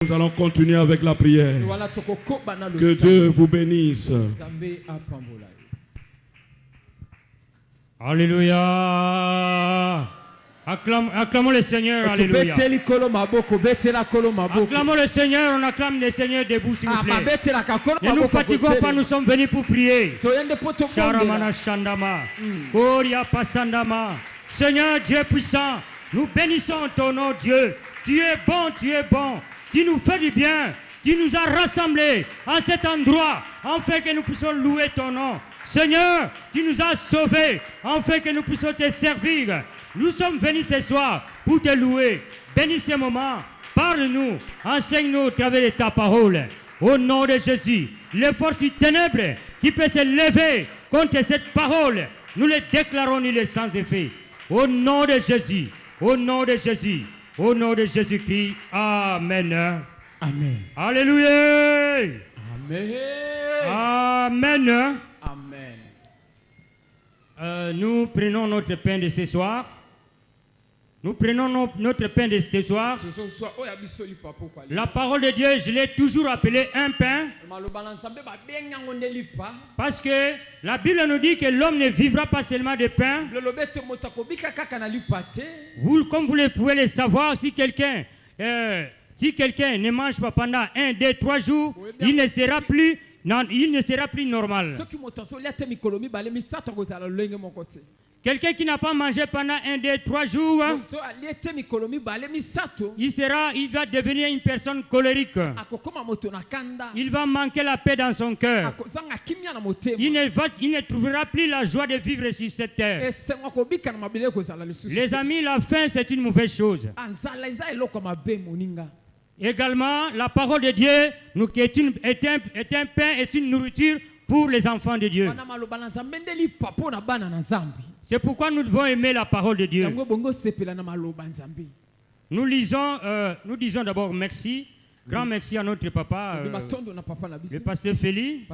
Nous allons continuer avec la prière. Que Dieu vous bénisse. Alléluia. Acclamons le Seigneur. Alléluia. Acclamons le Seigneur. On acclame le Seigneur debout, s'il vous plaît. Ne nous fatiguons pas, nous sommes venus pour prier. Sharamana Shandama. Koria Pasandama. Seigneur Dieu puissant, nous bénissons ton nom, Dieu. Tu es bon, tu es bon. Tu nous fais du bien. Tu nous as rassemblés à cet endroit afin que nous puissions louer ton nom. Seigneur, tu nous as sauvés afin que nous puissions te servir. Nous sommes venus ce soir pour te louer. Bénis ce moment. Parle-nous. Enseigne-nous au travers de ta parole. Au nom de Jésus, les forces du ténèbre qui peuvent se lever contre cette parole, nous les déclarons nul et sans effet. Au nom de Jésus. Au nom de Jésus. Au nom de Jésus-Christ. Amen. Amen. Alléluia. Amen. Amen. Amen. Nous prenons notre pain de ce soir. Nous prenons notre pain de ce soir. La parole de Dieu, je l'ai toujours appelé un pain. Parce que la Bible nous dit que l'homme ne vivra pas seulement de pain. Vous, comme vous pouvez le savoir, si quelqu'un ne mange pas pendant 1, 2, 3 jours, il ne sera plus normal. Quelqu'un qui n'a pas mangé pendant 1, 2, 3 jours, il va devenir une personne colérique. Il va manquer la paix dans son cœur. Il ne trouvera plus la joie de vivre sur cette terre. Les amis, la faim, c'est une mauvaise chose. Également, la parole de Dieu est un pain, est une nourriture pour les enfants de Dieu. C'est pourquoi nous devons aimer la parole de Dieu. Nous disons d'abord merci. Grand merci à notre papa, le pasteur Félix,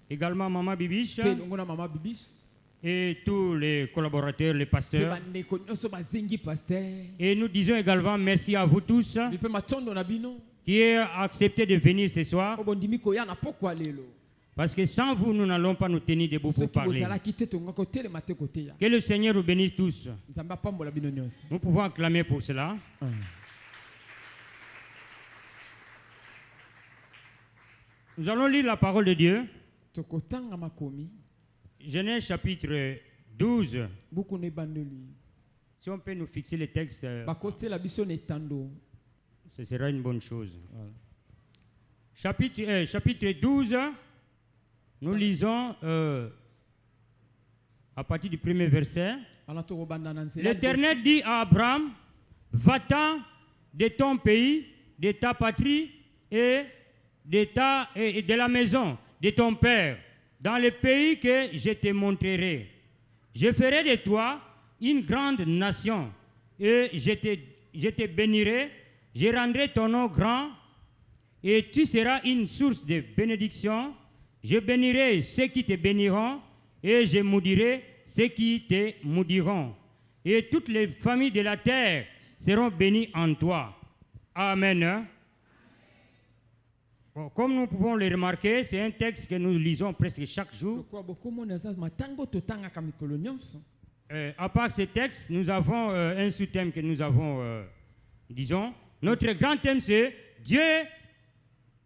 également Maman Bibiche, et tous les collaborateurs, les pasteurs. Et nous disons également merci à vous tous qui avez accepté de venir ce soir. Parce que sans vous, nous n'allons pas nous tenir debout pour parler. Que le Seigneur vous bénisse tous. Nous pouvons acclamer pour cela. Nous allons lire la parole de Dieu. Genèse chapitre 12. Si on peut nous fixer les textes, ce sera une bonne chose. Chapitre 12. Nous lisons à partir du premier verset. L'Éternel dit à Abraham, va-t'en de ton pays, de ta patrie et de la maison de ton père, dans le pays que je te montrerai. Je ferai de toi une grande nation et je te bénirai, je rendrai ton nom grand et tu seras une source de bénédiction. Je bénirai ceux qui te béniront et je maudirai ceux qui te maudiront. Et toutes les familles de la terre seront bénies en toi. Amen. Bon, comme nous pouvons le remarquer, c'est un texte que nous lisons presque chaque jour. À part ce texte, nous avons un sous-thème que nous avons, disons. Notre grand thème, c'est Dieu.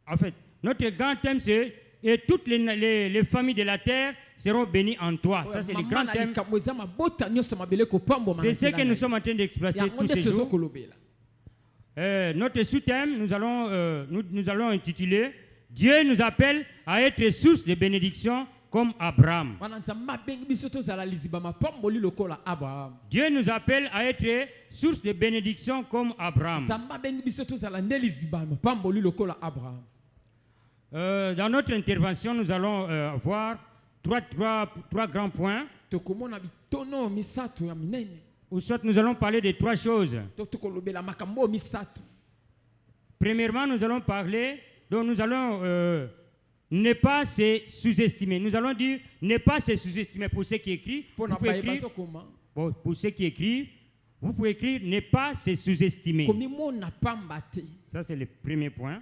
En fait, notre grand thème, c'est et toutes les familles de la terre seront bénies en toi. Ça, c'est le grand thème. C'est ce que nous sommes en train d'exploiter tous ces jours. Notre sous-thème, nous allons intituler Dieu nous appelle à être source de bénédiction comme Abraham. Dieu nous appelle à être source de bénédiction comme Abraham. Dans notre intervention, nous allons voir trois grands points. Ou soit nous allons parler de 3 choses. Premièrement, nous allons parler, donc nous allons ne pas se sous-estimer. Nous allons dire ne pas se sous-estimer pour ceux qui écrivent. Pour ceux qui écrivent, vous pouvez écrire ne pas se sous-estimer. Ça, c'est le premier point.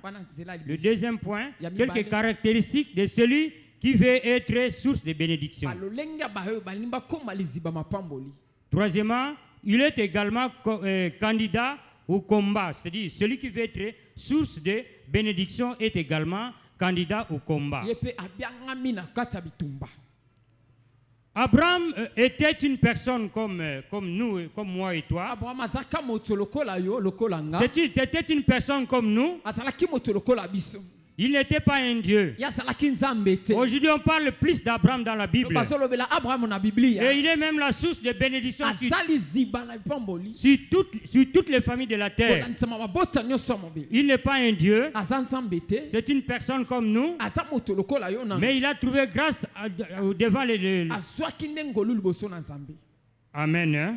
Le deuxième point, quelques caractéristiques de celui qui veut être source de bénédiction. Troisièmement, il est également candidat au combat. C'est-à-dire, celui qui veut être source de bénédiction est également candidat au combat. Abraham était une personne comme nous, comme moi et toi. C'était une personne comme nous. Il n'était pas un Dieu. Aujourd'hui, on parle plus d'Abraham dans la Bible. Et il est même la source de bénédiction sur toutes les familles de la terre. Il n'est pas un Dieu. C'est une personne comme nous. Mais il a trouvé grâce devant les... Amen. Hein?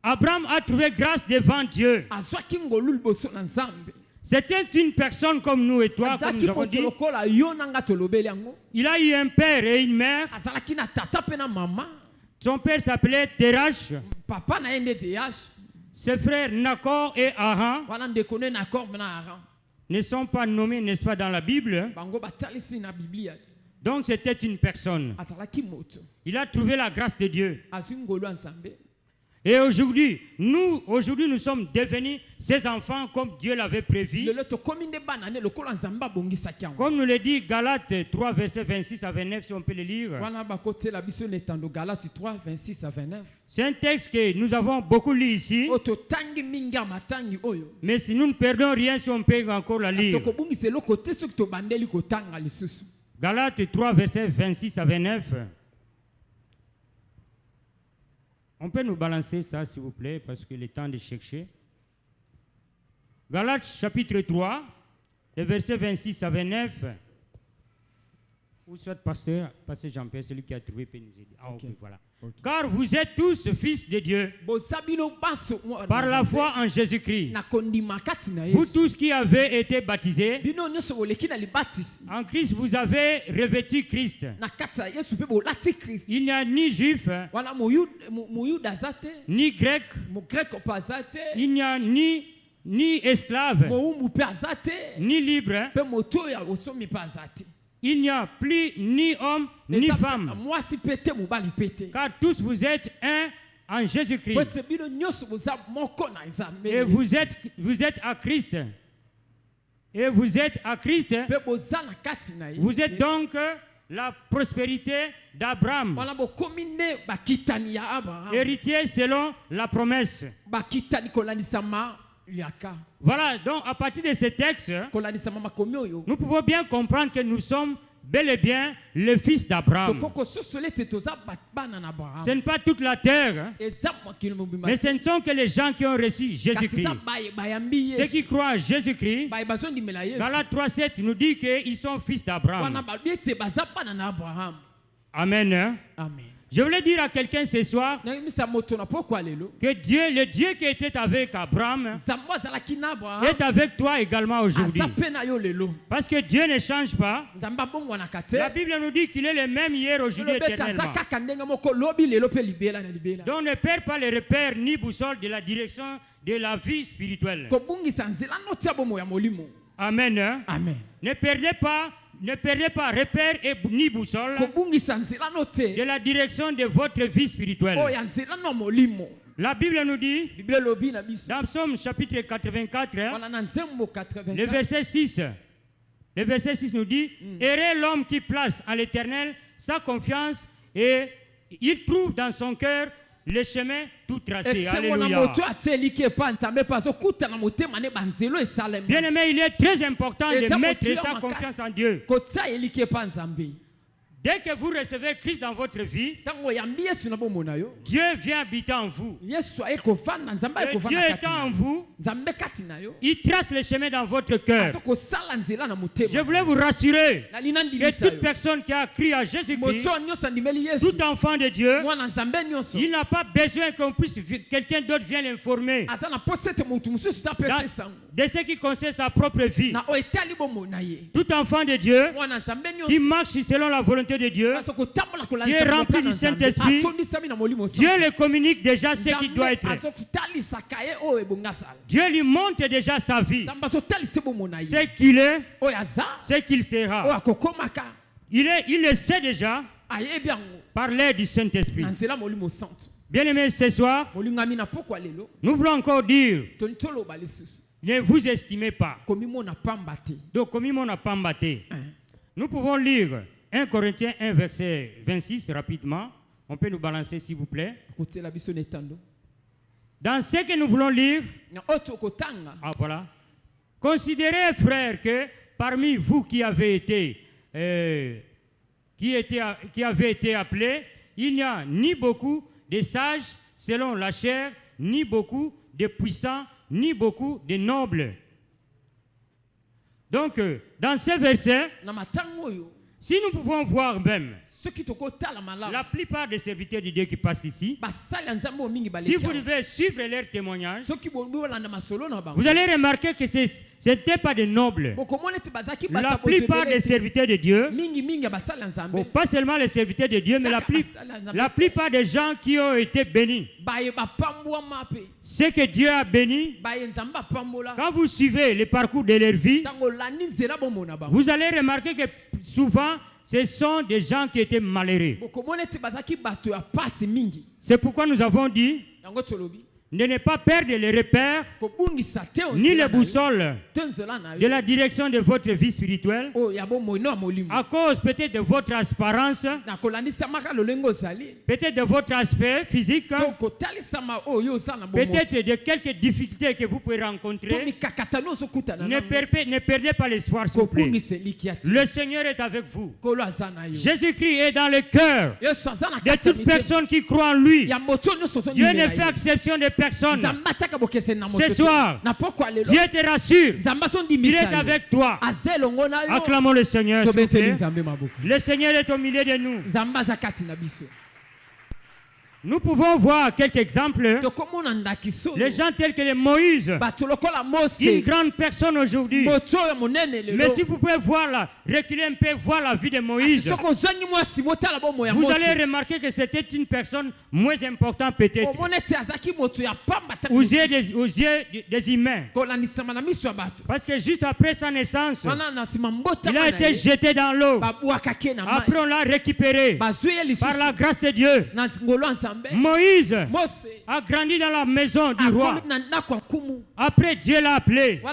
Abraham a trouvé grâce devant Dieu. C'était une personne comme nous et toi, comme nous avons dit. Il a eu un père et une mère. Son père s'appelait Terach. Ses frères Nakor et Haran ne sont pas nommés, n'est-ce pas, dans la Bible. Donc c'était une personne. Il a trouvé la grâce de Dieu. Et aujourd'hui, nous sommes devenus ses enfants comme Dieu l'avait prévu. Comme nous le dit Galates 3, versets 26 à 29, si on peut le lire. C'est un texte que nous avons beaucoup lu ici. Mais si nous ne perdons rien, si on peut encore la lire. Galates 3, versets 26 à 29. On peut nous balancer ça, s'il vous plaît, parce que le temps de chercher. Galates chapitre 3, le verset 26 à 29. Ou soit pasteur Jean-Pierre, celui qui a trouvé, peut nous aider. Ah, ok, voilà. Okay. Car vous êtes tous fils de Dieu par la foi en Jésus-Christ. Vous tous qui avez été baptisés en Christ, vous avez revêtu Christ. Il n'y a ni juif, ni grec, il n'y a ni esclave, ni libre. Il n'y a plus ni homme ni femme, car tous vous êtes un en Jésus-Christ. Et vous êtes à Christ. Et vous êtes à Christ. Vous êtes donc la prospérité d'Abraham, héritier selon la promesse. Voilà, donc à partir de ce texte, nous pouvons bien comprendre que nous sommes bel et bien le fils d'Abraham. Ce n'est pas toute la terre, mais ce ne sont que les gens qui ont reçu Jésus-Christ. Ceux qui croient à Jésus-Christ, Galates 3:7 nous dit qu'ils sont fils d'Abraham. Amen. Amen. Je voulais dire à quelqu'un ce soir que Dieu, le Dieu qui était avec Abraham, est avec toi également aujourd'hui. Parce que Dieu ne change pas. La Bible nous dit qu'il est le même hier, aujourd'hui, éternellement. Donc ne perds pas les repères ni boussole de la direction de la vie spirituelle. Amen. Amen. Ne perdez pas repère et ni boussole de la direction de votre vie spirituelle. La Bible nous dit, dans Psaume chapitre 84, le verset 6, nous dit, heureux l'homme qui place à l'Éternel sa confiance et il trouve dans son cœur le chemin tout tracé. Alléluia. Bien aimé, il est très important de mettre sa confiance en Dieu. Dès que vous recevez Christ dans votre vie, Dieu vient habiter en vous. Et Dieu étant en vous, il trace le chemin dans votre cœur. Je voulais vous rassurer que toute personne qui a cru à Jésus-Christ, tout enfant de Dieu, il n'a pas besoin quelqu'un d'autre vienne l'informer de ce qui concerne sa propre vie. Tout enfant de Dieu qui marche selon la volonté volonté de Dieu, qui est rempli du Saint-Esprit, Dieu le communique déjà ce qui doit être. Dieu lui montre déjà sa vie, ce qu'il est, ce qu'il sera. Il le sait déjà par l'aide du Saint-Esprit. Bien-aimés, ce soir, nous voulons encore dire, ne vous estimez pas. Donc, comme on n'a pas embatté, nous pouvons lire 1 Corinthiens 1, verset 26 rapidement. On peut nous balancer, s'il vous plaît. Dans ce que nous voulons lire, voilà. Considérez, frères, que parmi vous qui avez été appelés, il n'y a ni beaucoup de sages selon la chair, ni beaucoup de puissants, ni beaucoup de nobles. Donc, dans ce verset, si nous pouvons voir même la plupart des serviteurs de Dieu qui passent ici, si vous devez suivre leurs témoignages, vous allez remarquer que ce n'était pas des nobles. La plupart des serviteurs de Dieu, pas seulement les serviteurs de Dieu, mais la plupart des gens qui ont été bénis, ce que Dieu a béni, quand vous suivez le parcours de leur vie, vous allez remarquer que souvent, ce sont des gens qui étaient malheureux. C'est pourquoi nous avons dit ne pas perdre les repères ni les boussoles de la direction de votre vie spirituelle à cause peut-être de votre apparence, peut-être de votre aspect physique, peut-être de quelques difficultés que vous pouvez rencontrer. Ne perdez pas l'espoir, s'il vous plaît. Le Seigneur est avec vous. Jésus-Christ est dans le cœur de toute personne qui croit en lui. Dieu ne fait exception de personne. Ce soir, Dieu te rassure. Il est avec toi. Acclamons le Seigneur. Le Seigneur est au milieu de nous. Nous pouvons voir quelques exemples. Les gens tels que les Moïse, une grande personne aujourd'hui. Mais si vous pouvez voir là, reculer un peu, voir la vie de Moïse, vous allez remarquer que c'était une personne moins importante peut-être aux yeux des humains. Parce que juste après sa naissance, il a été jeté dans l'eau. Après on l'a récupéré par la grâce de Dieu. Moïse a grandi dans la maison du roi. Après, Dieu l'a appelé.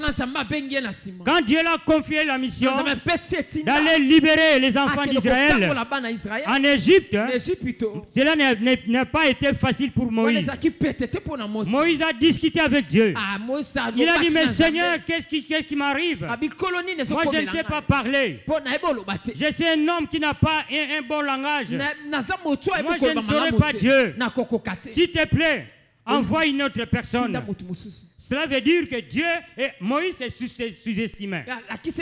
Quand Dieu l'a confié la mission d'aller libérer les enfants d'Israël en Égypte, cela n'a pas été facile pour Moïse. Moïse a discuté avec Dieu. Il a dit, mais Seigneur, qu'est-ce qui m'arrive? Moi, je ne sais pas parler. Je suis un homme qui n'a pas un bon langage. Moi, je ne saurais pas Dieu. S'il te plaît, envoie une autre personne. Cela veut dire que Dieu et Moïse est sous-estimé. Il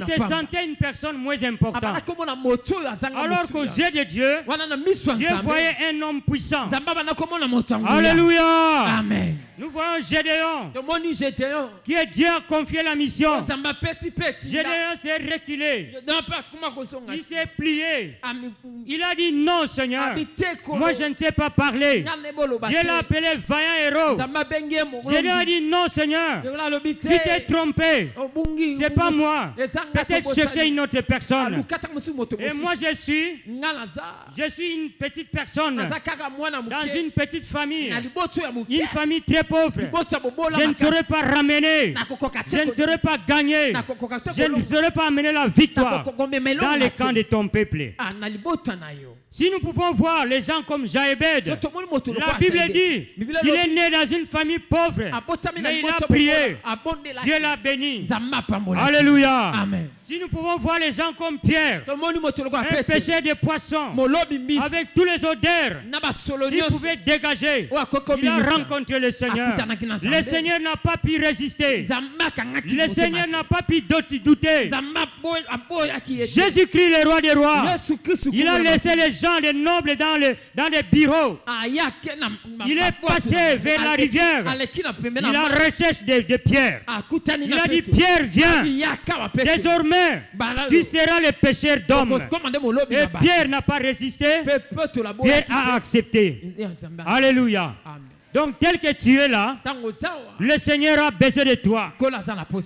se sentait une personne moins importante. Alors qu'aux yeux de Dieu, Dieu voyait un homme puissant. Alléluia. Amen. Nous voyons Gédéon, qui est Dieu a confié la mission. Gédéon s'est reculé. Il s'est plié. Il a dit non, Seigneur. Moi, je ne sais pas parler. Dieu l'a appelé vaillant héros. Gédéon a dit non, Seigneur. Tu t'es trompé. C'est pas moi. Peut-être chercher une autre personne. Et moi, je suis une petite personne dans une petite famille. Une famille très pauvre. Je ne saurais pas ramener. Je ne saurais pas gagner. Je ne saurais pas amener la victoire dans le camp de ton peuple. Si nous pouvons voir les gens comme Jaébed, la Bible dit qu'il est né dans une famille pauvre, mais il a prié. Dieu l'a béni. Alléluia. Amen. Si nous pouvons voir les gens comme Pierre, un pêcheur de poissons, avec tous les odeurs qu'il pouvait dégager, il a rencontré le Seigneur. Le Seigneur n'a pas pu résister. Le Seigneur n'a pas pu douter. Jésus-Christ, le roi des rois, il a laissé les gens, les nobles dans les bureaux. Il est passé vers la rivière Il a recherche de Pierre. Il a dit, Pierre, viens. Désormais, tu seras le pécheur d'hommes. Et Pierre n'a pas résisté. Pierre a accepté. Alléluia. Donc, tel que tu es là, le Seigneur a besoin de toi.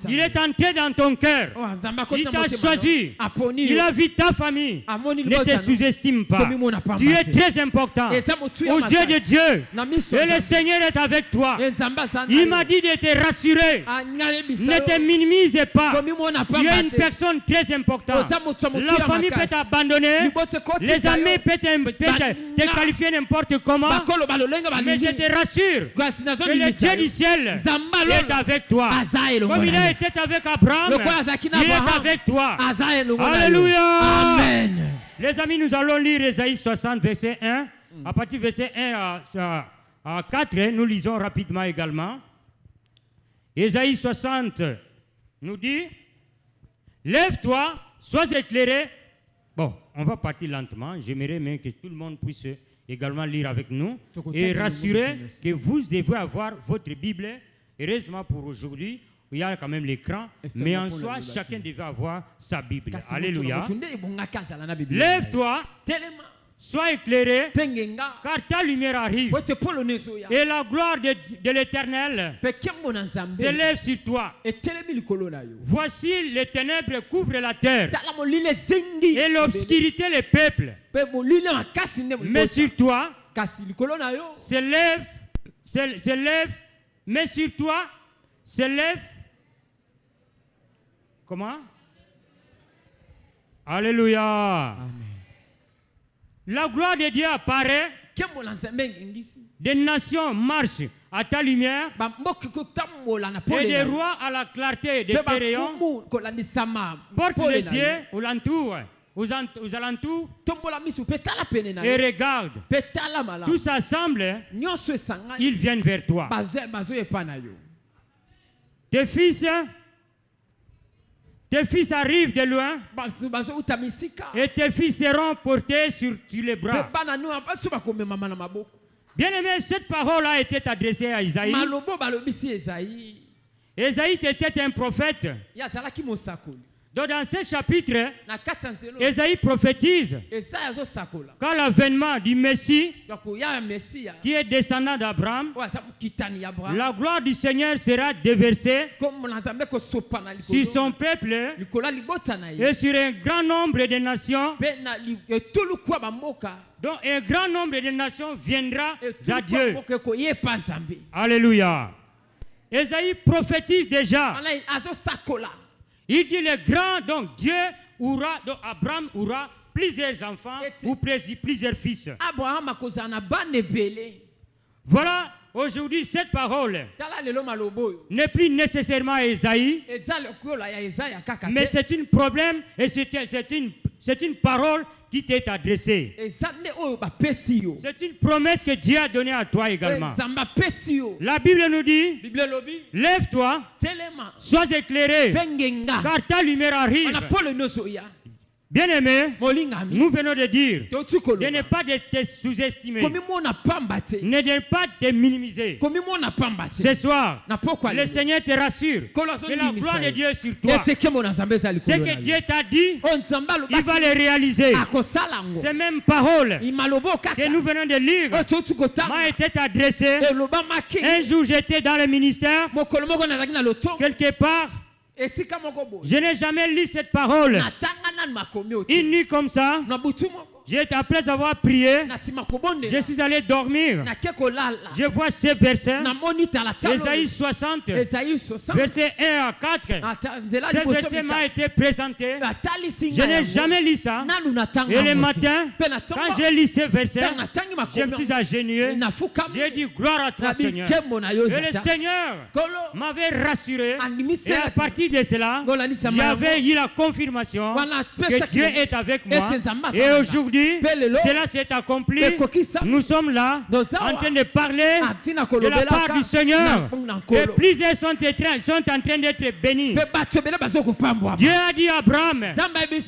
Il est entré dans ton cœur. Il t'a choisi. Il a vu ta famille. Ne te sous-estime pas. Tu es très important aux yeux de Dieu. Et le Seigneur est avec toi. Il m'a dit de te rassurer. Ne te minimise pas. Tu es une personne très importante. La famille peut t'abandonner. Les amis peuvent te qualifier n'importe comment. Mais je te rassure que le Dieu du ciel est avec toi. Comme il a été avec Abraham, il est avec toi. Alléluia. Amen. Les amis, nous allons lire Ésaïe 60, verset 1. À partir du verset 1 à 4, nous lisons rapidement également. Ésaïe 60 nous dit, lève-toi, sois éclairé. Bon, on va partir lentement. J'aimerais même que tout le monde puisse également lire avec nous et rassurer que vous devez avoir votre Bible. Heureusement pour aujourd'hui, il y a quand même l'écran, mais en soi, chacun devait avoir sa Bible. Alléluia. Lève-toi, sois éclairé, car ta lumière arrive. Et la gloire de l'Éternel s'élève sur toi. Voici les ténèbres couvrent la terre et l'obscurité les peuples. Mais sur toi s'élève, mais sur toi s'élève. Comment? Alléluia. Amen. La gloire de Dieu apparaît. Des nations marchent à ta lumière. Et des rois à la clarté de tes rayons. Porte les yeux aux alentours et regarde. Tous ensemble, ils viennent vers toi. Tes fils arrivent de loin et tes fils seront portés sur les bras. Bien aimé, cette parole a été adressée à Isaïe. Isaïe était un prophète. Donc dans ce chapitre, Isaïe prophétise quand l'avènement du Messie, qui est descendant d'Abraham, la gloire du Seigneur sera déversée sur son peuple et sur un grand nombre de nations. Donc un grand nombre de nations viendra à Dieu. Alléluia. Isaïe prophétise déjà. Il dit le grand, donc Dieu aura, donc Abraham aura plusieurs enfants ou plusieurs fils. Voilà, aujourd'hui, cette parole n'est plus nécessairement à Isaïe, mais c'est un problème et c'est une parole qui t'est adressée. C'est une promesse que Dieu a donnée à toi également. La Bible nous dit, lève-toi, sois éclairé, car ta lumière arrive. Bien-aimé, nous venons de dire de ne pas te sous-estimer, ne pas te minimiser. Ce soir, le Seigneur te rassure que la gloire de Dieu est sur toi. Ce que Dieu t'a dit, il va le réaliser. Ces mêmes paroles que nous venons de lire m'a été adressée. Un jour, j'étais dans le ministère, quelque part. Je n'ai jamais lu cette parole. Une nuit comme ça, après avoir prié, je suis allé dormir. Je vois ces versets, Ésaïe 60, versets 1 à 4. Ce verset m'a été présenté. Je n'ai jamais lu ça. Et le matin, quand j'ai lu ces versets, je me suis agenouillé. J'ai dit gloire à toi, Seigneur. Et le Seigneur m'avait rassuré. Et à partir de cela, j'avais eu la confirmation que Dieu est avec moi. Et aujourd'hui, aujourd'hui, cela s'est accompli. Nous sommes là en train de parler de la part du Seigneur. Et plusieurs sont en train d'être bénis. Dieu a dit à Abraham,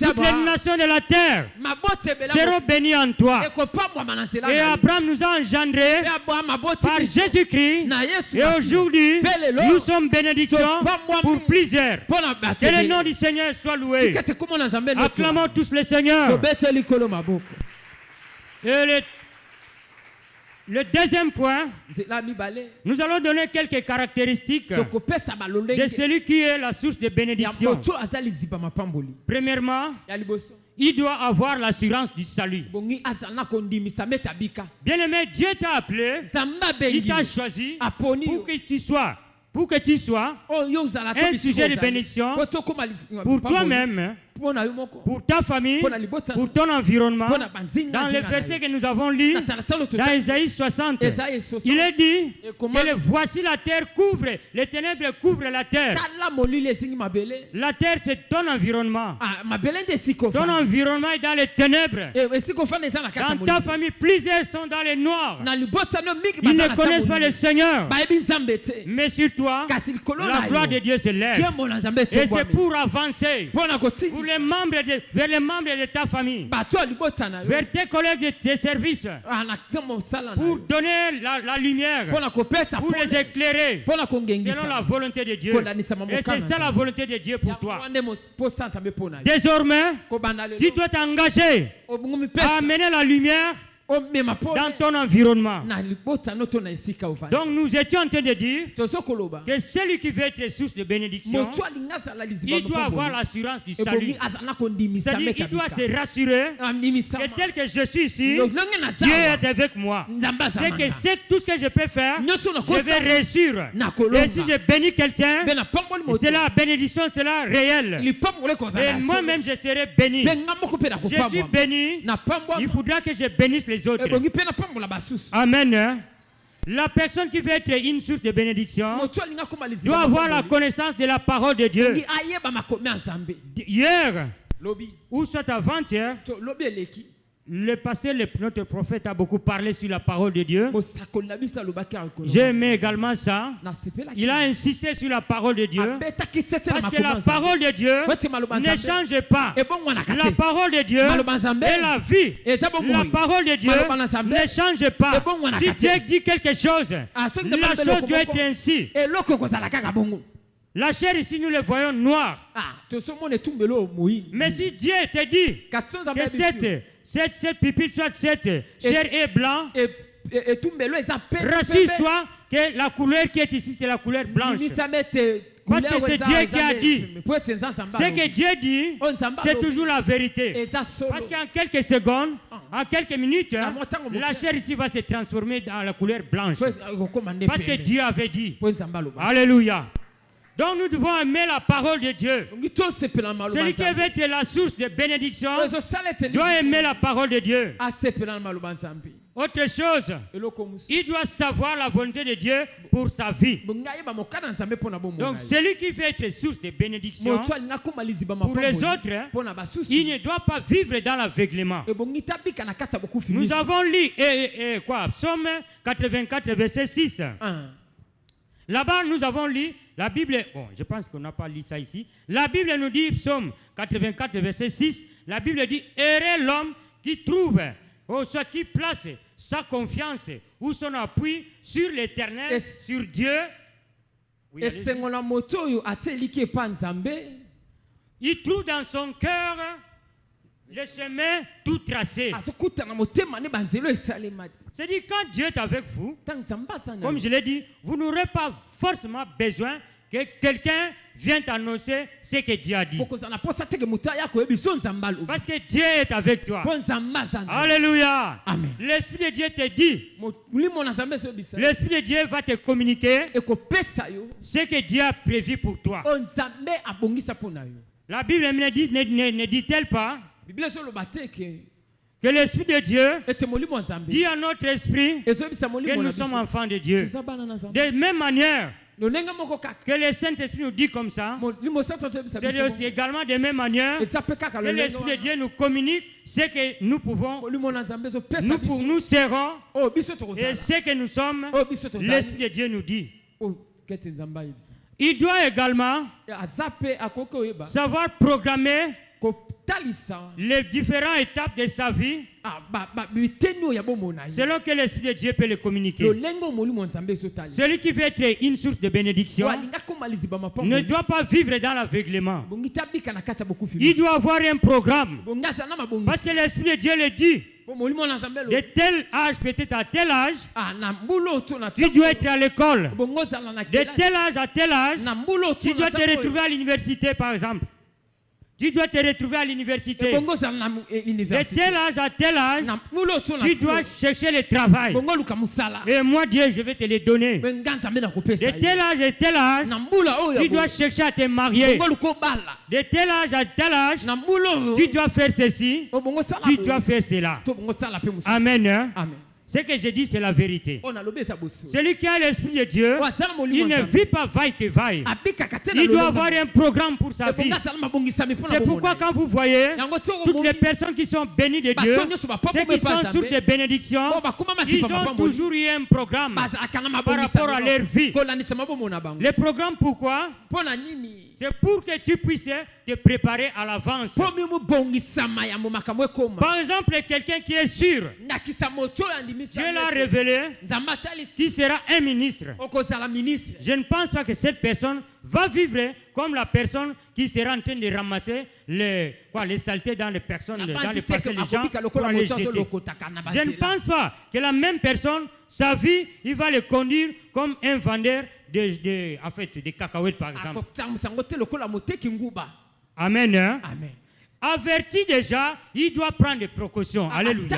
toutes les nations de la terre seront bénies en toi. Et Abraham nous a engendrés par Jésus-Christ. Et aujourd'hui, nous sommes bénédictions pour plusieurs. Que le nom du Seigneur soit loué. Acclamons tous le Seigneur. Et le deuxième point, nous allons donner quelques caractéristiques de celui qui est la source de bénédiction. Premièrement, il doit avoir l'assurance du salut. Bien-aimé, Dieu t'a appelé, il t'a choisi pour que tu sois un sujet de bénédiction pour toi-même, pour ta famille, pour ton environnement. Dans le verset que nous avons lu, dans Isaïe 60, il est dit que voici la terre couvre, les ténèbres couvrent la terre. La terre, c'est ton environnement. Ton environnement est dans les ténèbres. Dans ta famille, plusieurs sont dans les noirs. Ils ne connaissent pas le Seigneur. Mais sur toi, la gloire de Dieu se lève. Et c'est pour avancer. Vers les membres de ta famille, vers tes collègues de tes services, pour donner la lumière, pour les éclairer, selon la volonté de Dieu. Et c'est ça la volonté de Dieu pour toi. Désormais, tu dois t'engager à amener la lumière dans ton environnement. Donc nous étions en train de dire que celui qui veut être source de bénédiction, il doit avoir l'assurance du salut. C'est-à-dire qu'il doit se rassurer que tel que je suis ici, Dieu est avec moi. C'est que tout ce que je peux faire, je vais réussir. Et si je bénis quelqu'un, c'est la bénédiction, c'est la réelle. Et moi-même je serai béni. Je suis béni. Il faudra que je bénisse les autres. Amen. La personne qui veut être une source de bénédiction doit avoir la connaissance de la parole de Dieu. Hier, ou soit avant-hier, le pasteur, notre prophète a beaucoup parlé sur la parole de Dieu. J'ai aimé également ça. Il a insisté sur la parole de Dieu. Parce que la parole de Dieu ne change pas. La parole de Dieu est la vie. La parole de Dieu ne change pas. Si Dieu dit quelque chose, la chose doit être ainsi. La chair ici, nous le voyons noir. Mais si Dieu te dit que cette pupille, soit cette chair est blanc, rassure-toi que la couleur qui est ici, c'est la couleur blanche. Parce que c'est Dieu qui a dit. Ce que Dieu dit, c'est toujours la vérité. Parce qu'en quelques secondes, en quelques minutes, la chair ici va se transformer dans la couleur blanche. Parce que Dieu avait dit. Alléluia. Donc nous devons aimer la parole de Dieu. Celui qui veut être la source de bénédiction doit aimer la parole de Dieu. Autre chose, il doit savoir la volonté de Dieu pour sa vie. Donc celui qui veut être source de bénédiction pour les autres, il ne doit pas vivre dans l'aveuglement. Nous avons lu Psaume 84, verset 6. Là-bas, nous avons lu la Bible. Bon, je pense qu'on n'a pas lu ça ici. La Bible nous dit, Psaume 84, verset 6, la Bible dit, heureux l'homme qui trouve, soit qui place sa confiance ou son appui sur l'Éternel, sur Dieu. Oui, il trouve dans son cœur le chemin tout tracé. C'est-à-dire quand Dieu est avec vous, comme je l'ai dit, vous n'aurez pas forcément besoin que quelqu'un vienne annoncer ce que Dieu a dit. Parce que Dieu est avec toi. Alléluia. L'Esprit de Dieu te dit. L'Esprit de Dieu va te communiquer ce que Dieu a prévu pour toi. La Bible ne dit-elle pas que l'Esprit de Dieu dit à notre esprit que nous sommes enfants de Dieu. De même manière, que le Saint-Esprit nous dit comme ça, c'est aussi également de même manière que l'Esprit de Dieu nous communique ce que nous pouvons, nous serons et ce que nous sommes. L'Esprit de Dieu nous dit. Il doit également savoir programmer les différentes étapes de sa vie selon que l'Esprit de Dieu peut le communiquer. Celui qui veut être une source de bénédiction ne doit pas vivre dans l'aveuglement. Il doit avoir un programme. Parce que l'Esprit de Dieu le dit. De tel âge, peut-être à tel âge, tu dois être à l'école. De tel âge à tel âge, tu dois te retrouver à l'université, par exemple. Tu dois te retrouver à l'université. De tel âge à tel âge, tu dois chercher le travail. Et moi, Dieu, je vais te le donner. De tel âge à tel âge, tu dois chercher à te marier. De tel âge à tel âge, tu dois faire ceci, tu dois faire cela. Amen. Amen. Ce que je dis, c'est la vérité. Celui qui a l'Esprit de Dieu, il ne vit pas vaille que vaille. Il doit avoir un programme pour sa vie. C'est pourquoi quand vous voyez toutes les personnes qui sont bénies de Dieu, ceux qui sont sources de bénédiction, ils ont toujours eu un programme par rapport à leur vie. Le programme, pourquoi? C'est pour que tu puisses te préparer à l'avance. Par exemple, quelqu'un qui est sûr, Dieu l'a révélé, qui sera un ministre. Je ne pense pas que cette personne va vivre comme la personne qui sera en train de ramasser les saletés dans les personnes, dans les parcelles des gens pour les jeter. Je ne pense pas que la même personne, sa vie, il va le conduire comme un vendeur de cacahuètes, par exemple. Amen. Hein? Amen. Averti déjà, il doit prendre des précautions. Alléluia.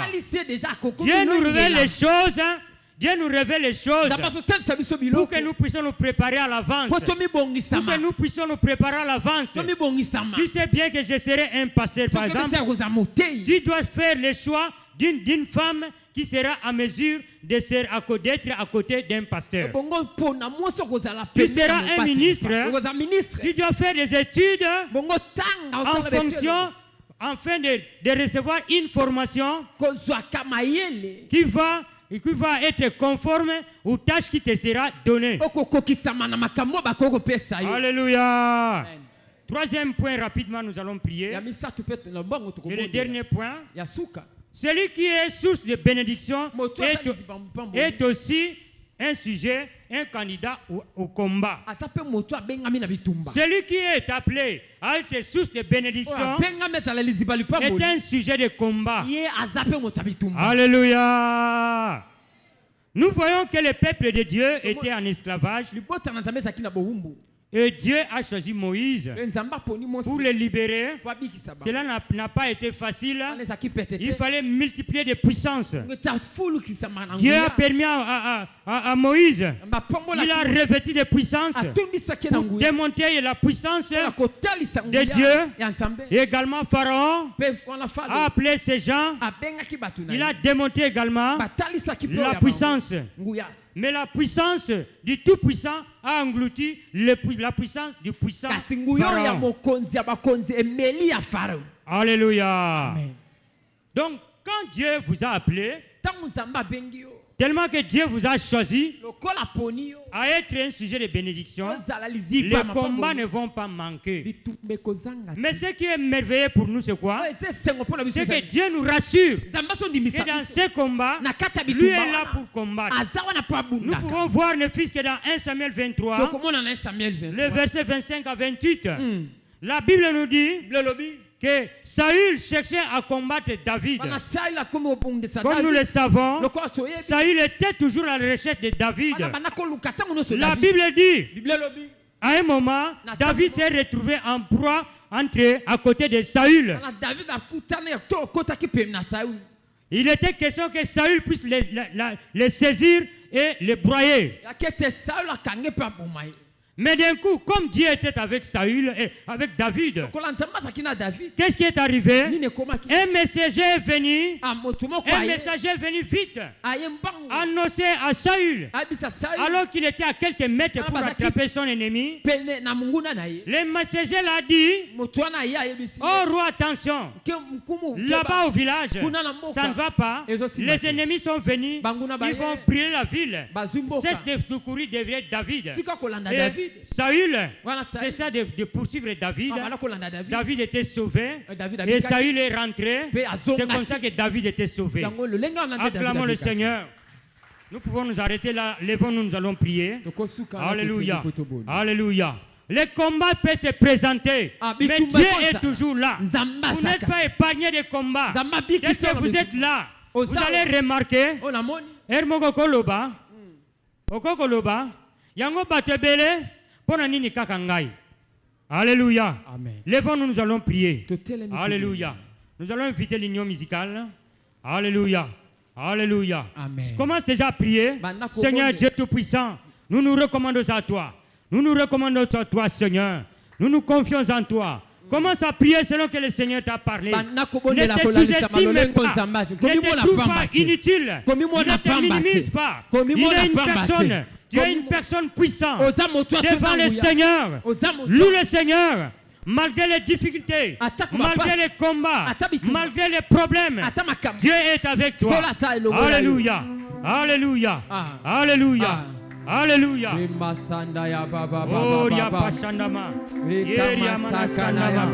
Dieu nous révèle les choses. Dieu nous révèle les choses pour que nous puissions nous préparer à l'avance. Pour que nous puissions nous préparer à l'avance. Tu sais bien que je serai un pasteur, par exemple. Tu dois faire le choix d'une femme qui sera à mesure d'être à côté d'un pasteur. Tu seras un ministre. Tu dois faire des études en fonction, afin de recevoir une formation qui va être conforme aux tâches qui te sera données. Alléluia. Amen. Troisième point, rapidement, nous allons prier. Et le dernier point, celui qui est source de bénédiction est aussi un sujet, un candidat au combat. Celui qui est appelé à être source de bénédiction est un sujet de combat. Alléluia. Nous voyons que le peuple de Dieu était en esclavage. Et Dieu a choisi Moïse pour le libérer. Cela n'a pas été facile. Il fallait multiplier des puissances. Dieu a permis à Moïse, il a revêtu des puissances pour démonter la puissance de Dieu. Et également Pharaon a appelé ces gens. Il a démonté également la puissance. Mais la puissance du Tout-Puissant a englouti la puissance du puissant Pharaon. Alléluia. Amen. Donc, quand Dieu vous a appelé, tellement que Dieu vous a choisi à être un sujet de bénédiction, les combats ne vont pas manquer. Mais ce qui est merveilleux pour nous, c'est quoi? C'est que Dieu nous rassure que dans ce combat, lui est là pour combattre. Nous pouvons voir ne fût-ce que dans 1 Samuel 23, le verset 25 à 28. La Bible nous dit que Saül cherchait à combattre David. Comme nous le savons, Saül était toujours à la recherche de David. La Bible dit, à un moment, David s'est retrouvé en proie à côté de Saül. Il était question que Saül puisse les saisir et les broyer. Mais d'un coup, comme Dieu était avec Saül et avec David, qu'est-ce qui est arrivé? Un messager est venu vite annoncer à Saül, alors qu'il était à quelques mètres pour attraper son ennemi. Le messager l'a dit: oh roi, attention, là-bas au village, ça ne va pas. Les ennemis sont venus, ils vont brûler la ville. Cesse de secourir devrait David. Et Saül, c'est ça de poursuivre David. David était sauvé et Saül est rentré. C'est comme ça que David était sauvé. Acclamons le Seigneur. Nous pouvons nous arrêter là. Lèvons-nous, nous allons prier. Alléluia. Alléluia. Les combats peuvent se présenter, mais Dieu est toujours là. Vous n'êtes pas épargné des combats. Dès que vous êtes là, vous allez remarquer. Alléluia. Lèvons-nous, nous allons prier. Alléluia. Nous allons inviter l'union musicale. Alléluia. Alléluia. Commence déjà à prier. Seigneur Dieu Tout-Puissant, nous nous recommandons à toi. Nous nous recommandons à toi, Seigneur. Nous nous confions en toi. Commence à prier selon que le Seigneur t'a parlé. Ne te sous-estime pas. Ne te trouve pas inutile. Ne te minimise pas. Il est une personne. Tu es une personne puissante devant le Seigneur. Loue le Seigneur. Malgré les difficultés, malgré les combats, malgré les problèmes, Dieu est avec toi. Alléluia. Alléluia. Alléluia. Alléluia. Oh, ya pasandama. Yeria manasandama.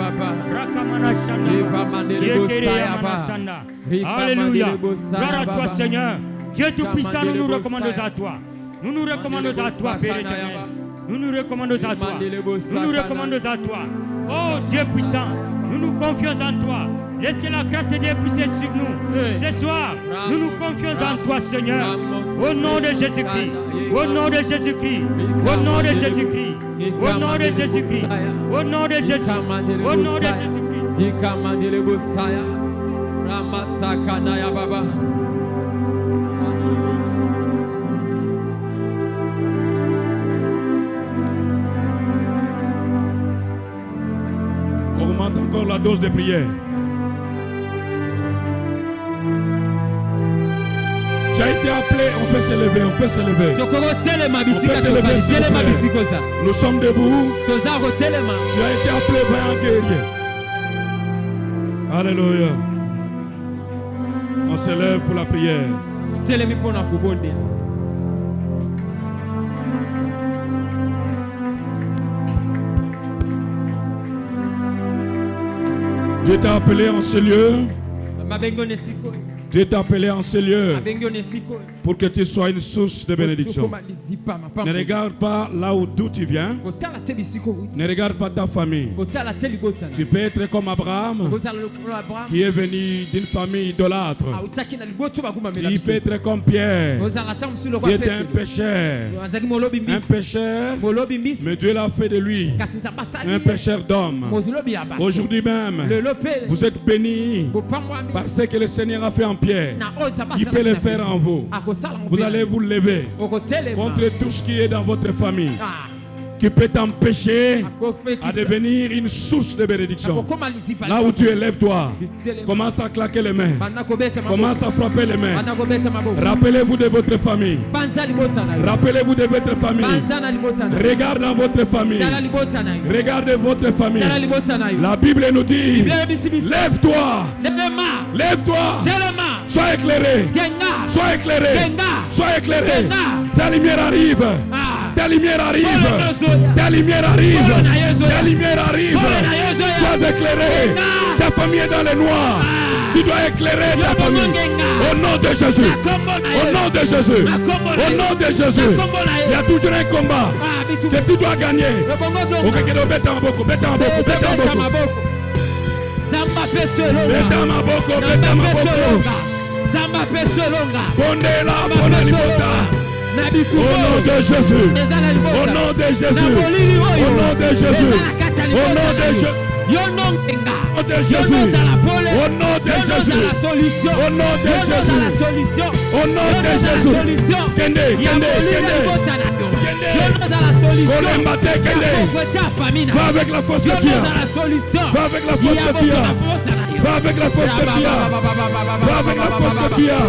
Rakamana sandama. Yekeria manasanda. Alléluia. Gloire à toi, Seigneur. Dieu Tout-Puissant, nous nous recommandons à toi. Nous nous recommandons à toi, Père éternel. Nous nous recommandons à toi. Nous nous recommandons à toi. Oh Dieu puissant, nous nous confions en toi. Laisse que la grâce de Dieu puisse être sur nous. Ce soir, nous nous confions en toi, Seigneur. Au nom de Jésus-Christ. Au nom de Jésus-Christ. Au nom de Jésus-Christ. Au nom de Jésus-Christ. Au nom de Jésus-Christ. Au nom de Jésus-Christ. Augmente encore la dose de prière. Tu as été appelé, on peut se lever, on peut se lever. On peut se lever, s'il vous plaît. Nous sommes debout. Tu as été appelé vaillant guerrier. Alléluia. On se lève pour la prière. Dieu t'a appelé en ce lieu. Dieu t'a appelé en ce lieu pour que tu sois une source de bénédiction. Ne regarde pas là d'où tu viens. Ne regarde pas ta famille. Tu peux être comme Abraham, qui est venu d'une famille idolâtre. Tu peux être comme Pierre, qui était un pécheur. Un pécheur, mais Dieu l'a fait de lui un pécheur d'homme. Aujourd'hui même, vous êtes bénis par ce que le Seigneur a fait en Pierre. Il peut le faire en vous. Vous allez vous lever contre tout ce qui est dans votre famille, qui peut t'empêcher à devenir une source de bénédiction. Là où tu es, lève-toi. Commence à claquer les mains. Commence à frapper les mains. Rappelez-vous de votre famille. Rappelez-vous de votre famille. Regarde dans votre famille. Regardez votre famille. La Bible nous dit: lève-toi. Lève-toi. Sois éclairé. Sois éclairé. Sois éclairé. Ta lumière arrive. Ta lumière arrive. Ta lumière arrive. Ta lumière arrive. Sois éclairé. Ta famille est dans le noir. Tu dois éclairer ta famille. Au nom de Jésus. Au nom de Jésus. Au nom de Jésus. Il y a toujours un combat que tu dois gagner. Au nom de Jésus. Au nom de Jésus. Au nom de Jésus. Au nom de Jésus. Au nom de Jésus. Au nom de Jésus. Au nom de Jésus. Au nom de Jésus. Kende. Va avec la force que tu as. Va avec la force que tu as. Va avec la force que tu as. Va avec la force que tu as.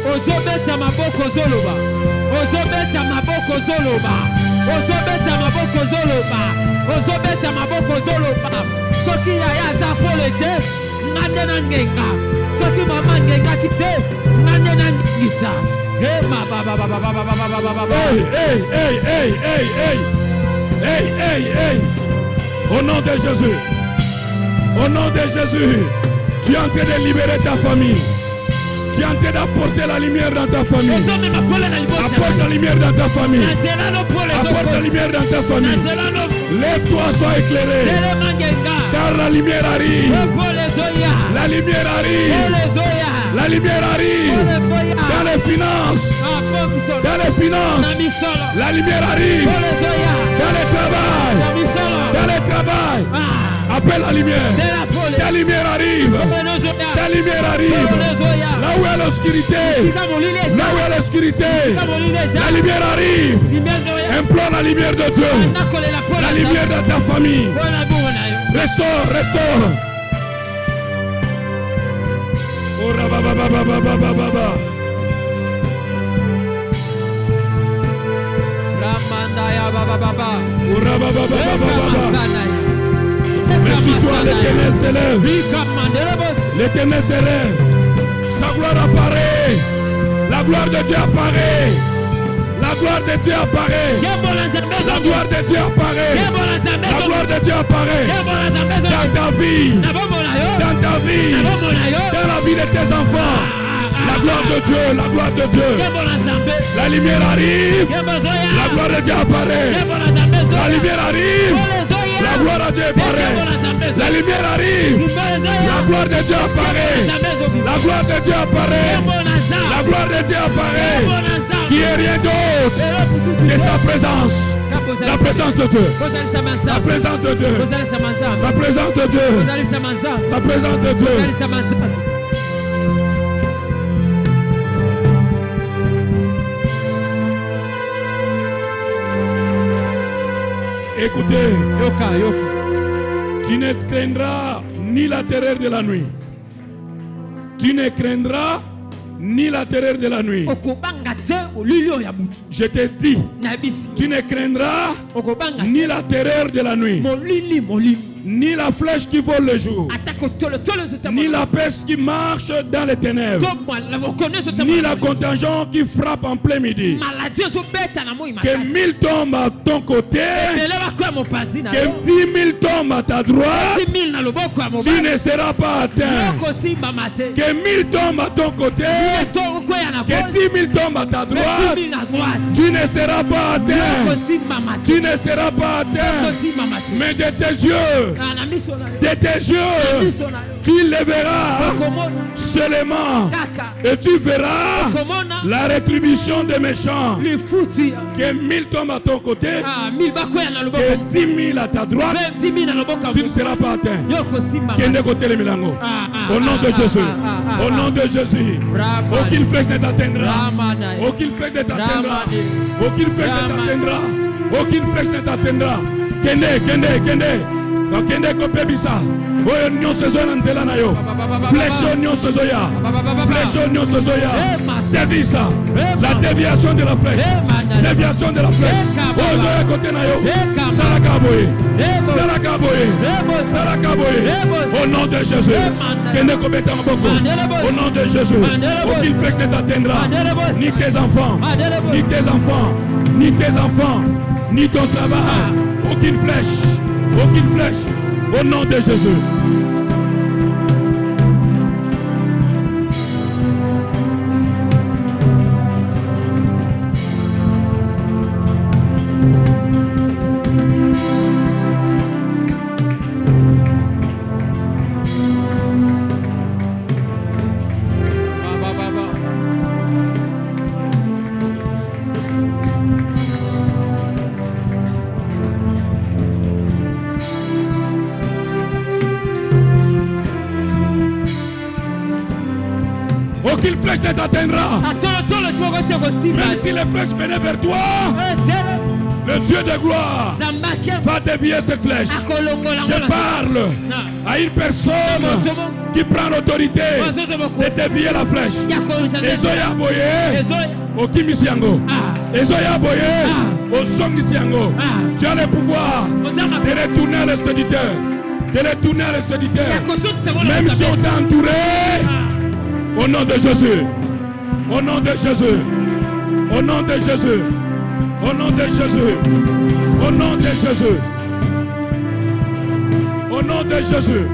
Ozobeta maboko zoloba. Ozobeta maboko zoloba. Ozobeta maboko zoloba. Ozobeta maboko zoloba. Soki yaya za polete, ngande na ngenga. Soki mama ngenga kite, ngande na ngisa. Hey baba. Hey. Au nom de Jésus. Au nom de Jésus. Tu es en train de libérer ta famille. Tu es en train d'apporter la lumière dans ta famille. Apporte la lumière dans ta famille. Apporte la lumière dans ta famille. Lève-toi, sois éclairé. Car la lumière arrive. La lumière arrive. La lumière arrive. Dans les finances. Dans les finances. La lumière arrive. Dans le travail. Dans le travail. Appelle la lumière. Ta lumière arrive. Ta lumière arrive. Là où est l'obscurité. Là où est l'obscurité. La lumière arrive. Implore la lumière de Dieu. La lumière de ta famille. Restaure. Oh rabababababababa. Ramandaya bababa. Oh rababababababa. Mais si toi l'Éternel s'élève, l'Éternel s'élève, sa gloire apparaît, la gloire de Dieu apparaît, la gloire de Dieu apparaît, la gloire de Dieu apparaît, la gloire de Dieu apparaît dans ta vie, dans la vie de tes enfants. La gloire de Dieu, la gloire de Dieu. La lumière arrive, la gloire de Dieu apparaît, la lumière arrive. La gloire de Dieu apparaît. La lumière arrive. La gloire de Dieu apparaît. La gloire de Dieu apparaît. La gloire de Dieu apparaît. Qui est rien d'autre que sa présence. La présence de Dieu. La présence de Dieu. La présence de Dieu. La présence de Dieu. Écoutez, tu ne craindras ni la terreur de la nuit. Tu ne craindras ni la terreur de la nuit. Je te dis, tu ne craindras ni la terreur de la nuit, ni la flèche qui vole le jour, ni la peste qui marche dans les ténèbres, ni la contagion qui frappe en plein midi. Que 1000 tombent à ton côté, que 10 000 tombent à ta droite, tu ne seras pas atteint. Que 1000 tombent à ton côté, que 10 000 tombent à ta droite, tu ne seras pas atteint. Tu ne seras pas atteint. Mais de tes yeux, tu les verras seulement. Et tu verras la rétribution des méchants. Que 1000 tombent à ton côté, que 10 000 à ta droite, tu ne seras pas atteint. Au nom de Jésus. Au nom de Jésus. Aucune flèche ne t'atteindra. Aucune flèche ne t'atteindra. Aucune flèche ne t'atteindra. Aucune flèche ne t'atteindra. Kende. Kende kopebisa. Oyo nyonso ezoya nzela na yo. Flèche nyonso ezoya. Flèche nyonso ezoya. Dévisa. La déviation de la flèche. Déviation de la flèche. Ozoya côté na yo. Sarakaboye. Au nom de Jésus. Kende kopeta maboko. Au nom de Jésus. Aucune flèche ne t'atteindra. Ni tes enfants. Ni tes enfants. Ni tes enfants. Ni ton travail. Aucune flèche. Aucune flèche, au nom de Jésus. aucune flèche ne t'atteindra. Même si les flèches venaient vers toi, le Dieu de gloire va dévier cette flèche. Je parle à une personne qui prend l'autorité de dévier la flèche. Ezoya boye, okimisiango. Ezoya boye, osongisiango. Tu as le pouvoir de retourner à l'expéditeur. De retourner à l'expéditeur. Même si on t'a entouré, au nom de Jésus. Au nom de Jésus. Au nom de Jésus. Au nom de Jésus. Au nom de Jésus. Au nom de Jésus.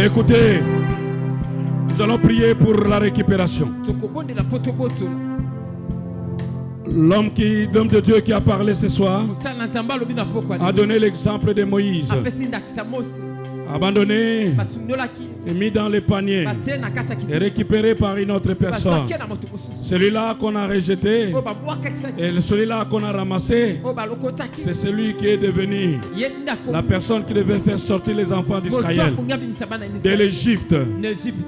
Écoutez, nous allons prier pour la récupération. L'homme de Dieu qui a parlé ce soir a donné l'exemple de Moïse. abandonné et mis dans les paniers et récupéré par une autre personne. Celui-là qu'on a rejeté et celui-là qu'on a ramassé, c'est celui qui est devenu la personne qui devait faire sortir les enfants d'Israël de l'Égypte.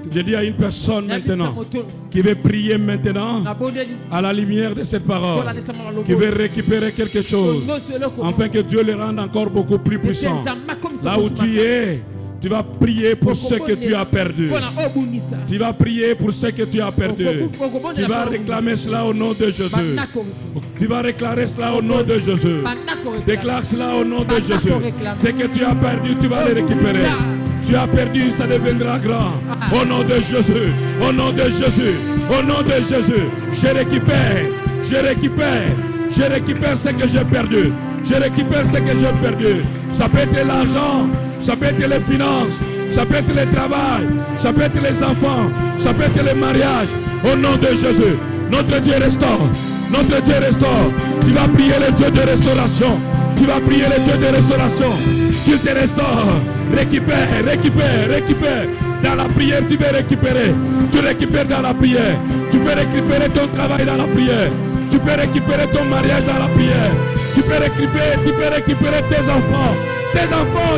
Je dis à une personne maintenant qui veut prier maintenant à la lumière de cette parole, qui veut récupérer quelque chose afin que Dieu le rende encore beaucoup plus puissant. Là où tu es, tu vas prier pour ce que tu as perdu. Tu vas prier pour ce que tu as perdu. Tu vas réclamer cela au nom de Jésus. Tu vas réclamer cela au nom de Jésus. Déclare cela au nom de Jésus. Ce que tu as perdu, tu vas le récupérer. Tu as perdu, ça deviendra grand. Au nom de Jésus. Au nom de Jésus. Au nom de Jésus. Je récupère. Je récupère. Je récupère ce que j'ai perdu. Je récupère ce que j'ai perdu. Ça peut être l'argent, ça peut être les finances, ça peut être le travail, ça peut être les enfants, ça peut être le mariage. Au nom de Jésus, notre Dieu restaure. Notre Dieu restaure. Tu vas prier le Dieu de restauration. Tu vas prier le Dieu de restauration. Qu'il te restaure. Récupère, récupère, récupère. Dans la prière, tu veux récupérer. Tu récupères dans la prière. Tu peux récupérer ton travail dans la prière. Tu peux récupérer ton mariage dans la prière. Tu peux récupérer tes enfants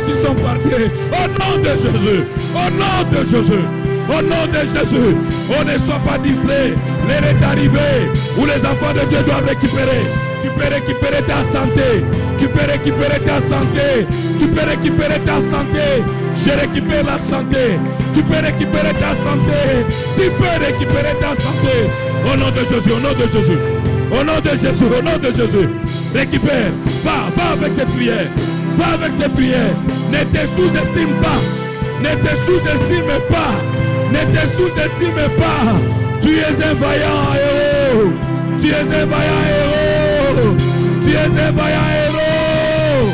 qui sont partis. Au nom de Jésus. Au nom de Jésus. Au nom de Jésus. On ne soit pas distrait. L'heure est arrivée où les enfants de Dieu doivent récupérer. Tu peux récupérer ta santé. Tu peux récupérer ta santé. Tu peux récupérer ta santé. Je récupère la santé. Tu peux récupérer ta santé. Tu peux récupérer ta santé. Au nom de Jésus. Au nom de Jésus. Au nom de Jésus. Au nom de Jésus. Récupère. Va avec cette prière. Va avec cette prière. Ne te sous-estime pas. Ne te sous-estime pas. Ne te sous-estime pas. Tu es un vaillant héros. Tu es un vaillant héros. Tu es un vaillant héros.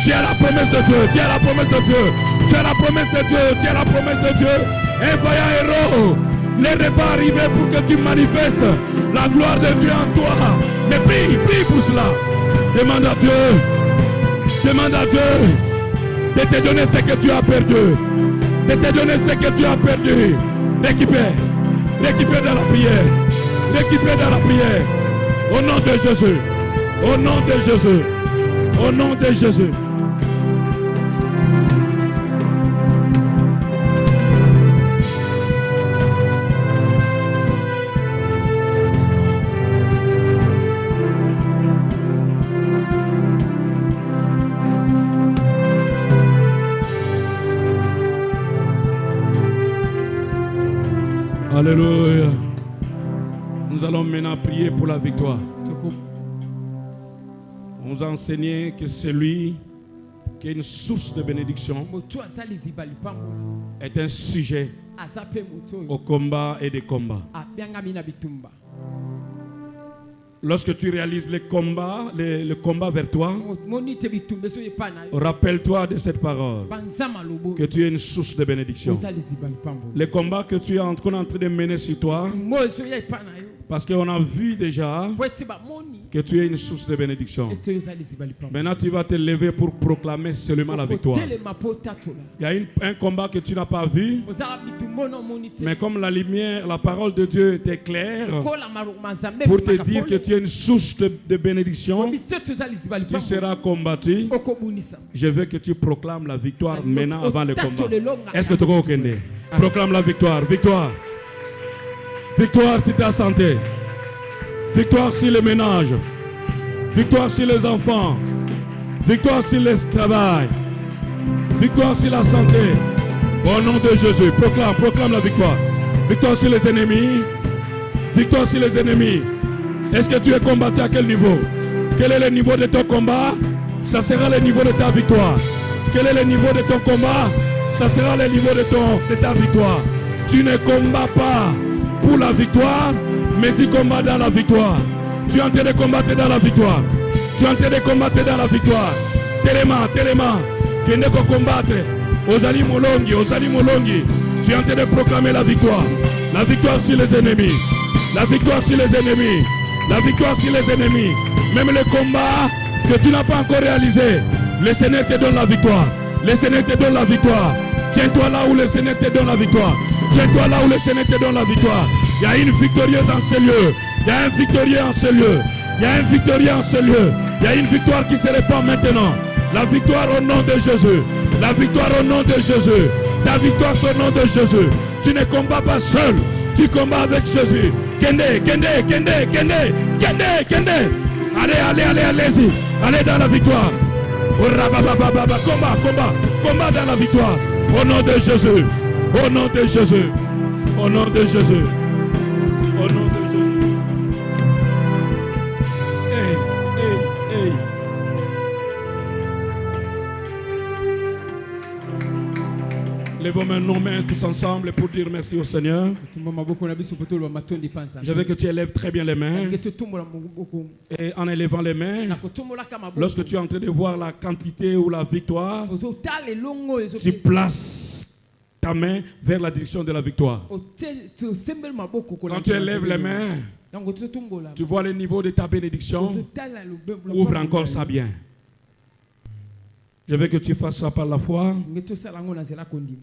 Tu as la promesse de Dieu. Tu as la promesse de Dieu. Tu as la promesse de Dieu. Tu as la promesse de Dieu. Un vaillant héros. L'heure n'est pas arrivée pour que tu manifestes la gloire de Dieu en toi. Mais prie pour cela. Demande à Dieu. Demande à Dieu de te donner ce que tu as perdu. De te donner ce que tu as perdu. Récupère. Récupère dans la prière. Récupère dans la prière. Au nom de Jésus. Au nom de Jésus. Au nom de Jésus. Alléluia. Nous allons maintenant prier pour la victoire. On nous a enseigné que celui qui est une source de bénédiction est un sujet au combat et des combats. Lorsque tu réalises le combat vers toi, rappelle-toi de cette parole, que tu es une source de bénédiction. Le combat que tu es en train de mener sur toi, parce qu'on a vu déjà que tu es une source de bénédiction. Maintenant, tu vas te lever pour proclamer seulement la victoire. Il y a un combat que tu n'as pas vu, mais comme la lumière, la parole de Dieu t'éclaire pour te dire que tu es une source de bénédiction, tu seras combattu. Je veux que tu proclames la victoire maintenant avant le combat. Est-ce que tu connais? Proclame la victoire. Victoire. Victoire sur ta santé. Victoire sur le ménage. Victoire sur les enfants. Victoire sur le travail. Victoire sur la santé. Au nom de Jésus, proclame la victoire. Victoire sur les ennemis. Victoire sur les ennemis. Est-ce que tu es combattu à quel niveau? Quel est le niveau de ton combat? Ça sera le niveau de ta victoire. Quel est le niveau de ton combat? Ça sera le niveau de ta victoire. Tu ne combats pas pour la victoire, mais tu combats dans la victoire. Tu es en train de combattre dans la victoire. Tu es en train de combattre dans la victoire. Tellement. Tu es en train de combattre. Osali Molongi. Tu es en train de proclamer la victoire. La victoire sur les ennemis. La victoire sur les ennemis. La victoire sur les ennemis. Même le combat que tu n'as pas encore réalisé, le Seigneur te donne la victoire. Le Seigneur te donne la victoire. Tiens-toi là où le Seigneur te donne la victoire. Tiens-toi là où le Seigneur te donne la victoire. Il y a une victorieuse en ce lieu. Il y a un victorieux en ce lieu. Il y a un victorieux en ce lieu. Il y a une victoire qui se répand maintenant. La victoire au nom de Jésus. La victoire au nom de Jésus. La victoire au nom de Jésus. Tu ne combats pas seul. Tu combats avec Jésus. Kende. Allez-y. Allez dans la victoire. Combat dans la victoire. Au nom de Jésus. Au nom de Jésus. Au nom de Jésus. Au nom de Jésus. Hey. Lèvons nos mains tous ensemble pour dire merci au Seigneur. Je veux que tu élèves très bien les mains. Et en élevant les mains, lorsque tu es en train de voir la quantité ou la victoire, tu places ta main vers la direction de la victoire. Quand tu élèves les mains, tu vois le niveau de ta bénédiction. Ouvre encore ça bien. Je veux que tu fasses ça par la foi.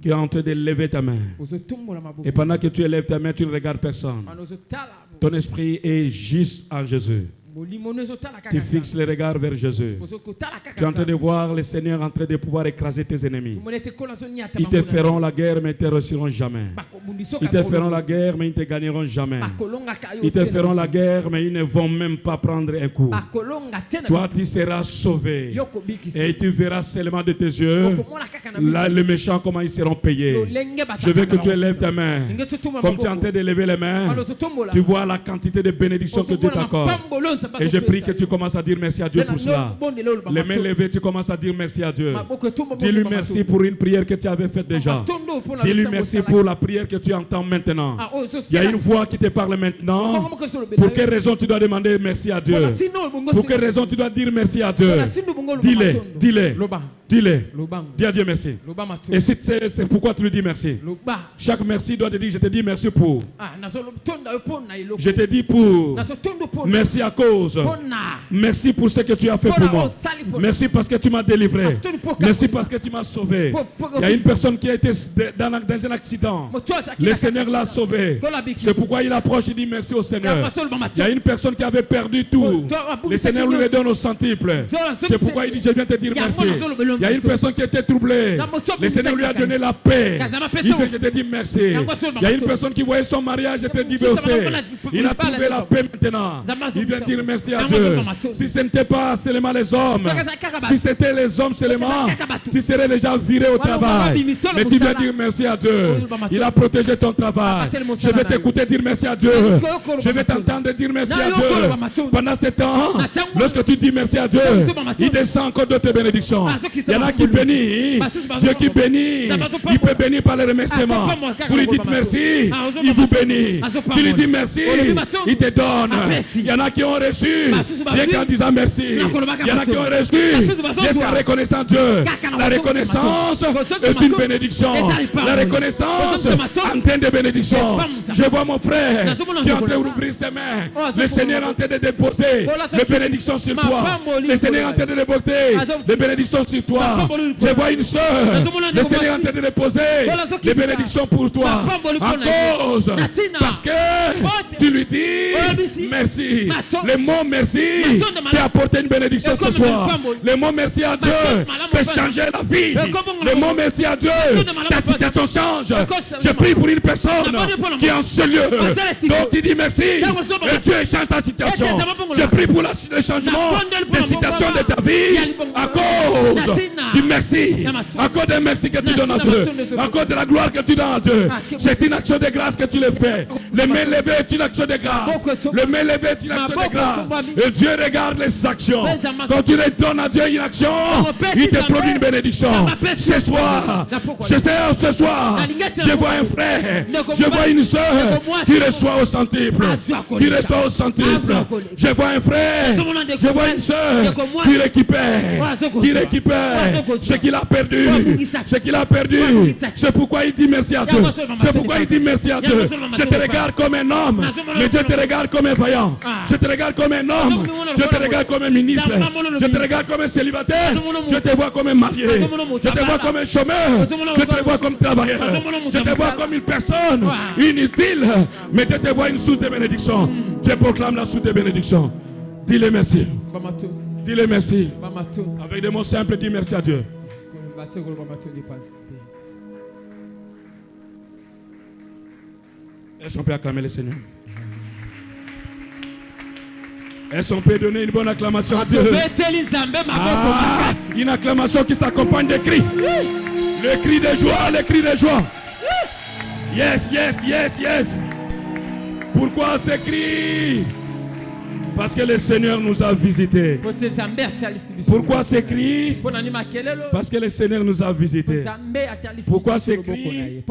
Tu es en train de lever ta main. Et pendant que tu élèves ta main, tu ne regardes personne. Ton esprit est juste en Jésus. Tu fixes les regards vers Jésus. Tu es en train de voir le Seigneur en train de pouvoir écraser tes ennemis. Ils te feront la guerre, mais ils ne te réussiront jamais. Ils te feront la guerre, mais ils ne te gagneront jamais. Ils te feront la guerre, mais ils ne vont même pas prendre un coup. Toi, tu seras sauvé. Et tu verras seulement de tes yeux là, les méchants, comment ils seront payés. Je veux que tu élèves ta main. Comme tu es en train de lever les mains, tu vois la quantité de bénédictions que Dieu t'accorde. Et je prie que tu commences à dire merci à Dieu pour cela. Les mains levées, tu commences à dire merci à Dieu. Dis-lui merci pour une prière que tu avais faite déjà. Dis-lui merci pour la prière que tu entends maintenant. Il y a une voix qui te parle maintenant. Pour quelle raison tu dois demander merci à Dieu? Pour quelle raison tu dois dire merci à Dieu? Dis-le. Dis à Dieu merci. Et c'est pourquoi tu lui dis merci. Chaque merci doit te dire je te dis merci pour. Je te dis pour. Merci à cause. Merci pour ce que tu as fait pour moi. Merci parce que tu m'as délivré. Merci parce que tu m'as sauvé. Il y a une personne qui a été dans un accident. Le Seigneur l'a sauvé. C'est pourquoi il approche et dit merci au Seigneur. Il y a une personne qui avait perdu tout. Le Seigneur lui redonne au centuple. C'est pourquoi il dit je viens te dire merci. Il y a une personne qui était troublée. Le Seigneur lui a donné la paix. Il fait je te dis merci. Il y a une personne qui voyait son mariage était divorcé. Il a trouvé la paix maintenant. Il vient dire merci à Dieu. Si ce n'était pas seulement les hommes, si c'était les hommes seulement, tu serais déjà viré au travail. Mais tu viens dire merci à Dieu. Il a protégé ton travail. Je vais t'écouter dire merci à Dieu. Je vais t'entendre dire merci à Dieu. Pendant ce temps, lorsque tu dis merci à Dieu, il descend encore d'autres bénédictions. Il y en a qui bénissent. Dieu qui bénit, il peut bénir par les remerciements. Vous lui dites merci, il vous bénit. Tu lui dis merci, il te donne. Il y en a qui ont reçu, bien qu'en disant merci. Il y en a qui ont reçu, bien qu'en reconnaissant Dieu. La reconnaissance est une bénédiction. La reconnaissance antenne de bénédiction. Je vois mon frère qui est en train d'ouvrir ses mains. Le Seigneur est en train de déposer les bénédictions sur toi. Le Seigneur est en train de déposer les bénédictions sur toi. Je vois une soeur. Le Seigneur est en train de déposer les bénédictions pour toi. En cause, parce que tu lui dis merci. Le mot merci peut apporter une bénédiction ce soir. Le mot merci à Dieu peut changer la vie. Le mot merci à Dieu, ta situation change. Je prie pour une personne qui est en ce lieu. Donc tu dis merci et Dieu change ta situation. Je prie pour le changement des situations de ta vie à cause du merci. À cause des merci que tu donnes à Dieu. À cause de la gloire que tu donnes à Dieu. C'est une action de grâce que tu le fais. Les mains levées est une action de grâce. Les mains levées est une action de grâce. Et Dieu regarde les actions. Quand tu redonnes à Dieu une action, il te produit une bénédiction. Ce soir, je vois un frère, je vois une soeur qui reçoit au centuple. Qui reçoit au centuple. Je vois un frère, je vois une soeur qui récupère. Qui récupère. ce qu'il a perdu. Ce qu'il a perdu. C'est pourquoi il dit merci à Dieu. C'est pourquoi il dit merci à Dieu. Je te regarde comme un homme, mais Dieu te regarde comme un vaillant. Je te regarde comme un homme, Dieu te regarde comme un ministre. Je te regarde comme un célibataire, je te vois comme un marié. Je te vois comme un chômeur, je te vois comme travailleur. Je te vois comme une personne inutile, mais Dieu te voit une source de bénédiction. Dieu proclame la source de bénédiction. Dis-le merci. Dis-le merci. Avec des mots simples, dis merci à Dieu. Est-ce qu'on peut acclamer le Seigneur? Est-ce qu'on peut donner une bonne acclamation à Dieu? Une acclamation qui s'accompagne des cris. Le cri de joie, le cri de joie. Yes, yes, yes, yes. Pourquoi ces cris? Parce que le Seigneur nous a visités. Pourquoi ces cris? Parce que le Seigneur nous a visités. Pourquoi ces cris?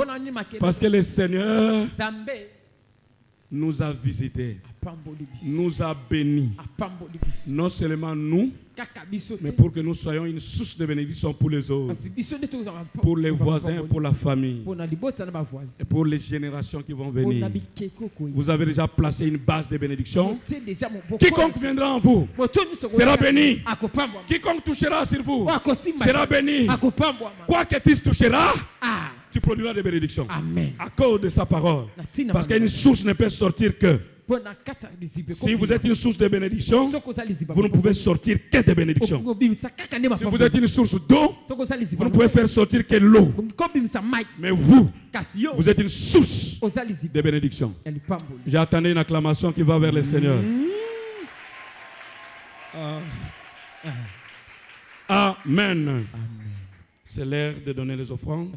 Parce que le Seigneur nous a visités, nous a bénis. Non seulement nous, mais pour que nous soyons une source de bénédiction pour les autres, pour les voisins, pour la famille, et pour les générations qui vont venir. Vous avez déjà placé une base de bénédiction. Quiconque viendra en vous sera béni. Quiconque touchera sur vous sera béni. Quoi que tu toucheras, tu produiras des bénédictions. Amen. À cause de sa parole. Parce qu'une source ne peut sortir que. Si vous êtes une source de bénédiction, vous ne pouvez sortir que des bénédictions. Si vous êtes une source d'eau, vous ne pouvez faire sortir que l'eau. Mais vous êtes une source de bénédiction. J'attendais une acclamation qui va vers le Seigneur. Amen. C'est l'heure de donner les offrandes.